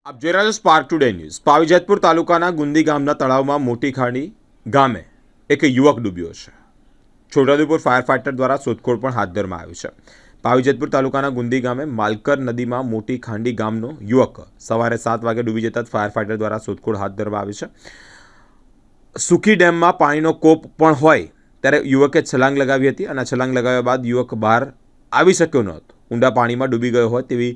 આપ જોઈ રહ્યા છો સ્પાર્ક ટુડે ન્યૂઝ। પાવીજેતપુર તાલુકાના ગુંદી ગામના તળાવમાં મોટી ખાડી ગામે એક યુવક ડૂબ્યો છે। છોટાઉદેપુર ફાયર ફાઇટર દ્વારા શોધખોળ પણ હાથ ધરવામાં આવી છે। પાવીજેતપુર તાલુકાના ગુંદી ગામે માલકર નદીમાં મોટી ખાંડી ગામનો યુવક સવારે 7 વાગે ડૂબી જતા ફાયર ફાઇટર દ્વારા શોધખોળ હાથ ધરવામાં આવી છે। સુખી ડેમમાં પાણીનો કોપ પણ હોય ત્યારે યુવકે છલાંગ લગાવી હતી અને છલાંગ લગાવ્યા બાદ યુવક બહાર આવી શક્યો ન હતો। ઊંડા પાણીમાં ડૂબી ગયો હોય તેવી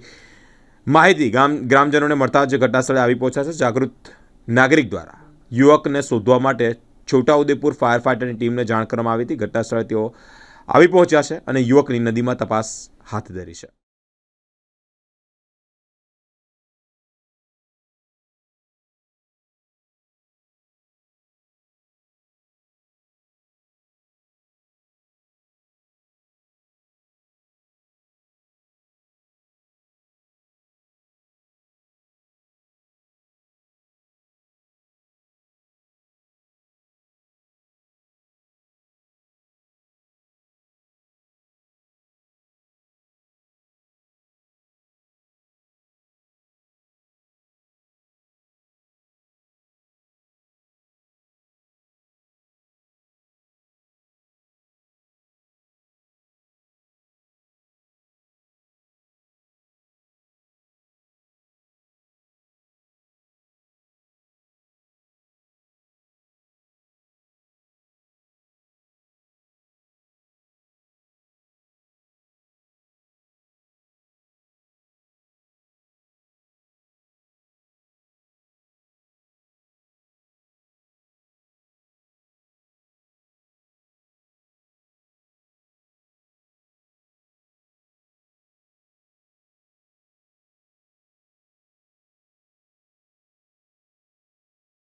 માહિતી ગ્રામજનોને મળતા જ ઘટનાસ્થળે આવી પહોંચ્યા છે। જાગૃત નાગરિક દ્વારા યુવકને શોધવા માટે છોટાઉદેપુર ફાયર ફાઇટરની ટીમને જાણ કરવામાં આવી હતી। ઘટનાસ્થળે તેઓ આવી પહોંચ્યા છે અને યુવકની નદીમાં તપાસ હાથ ધરી છે।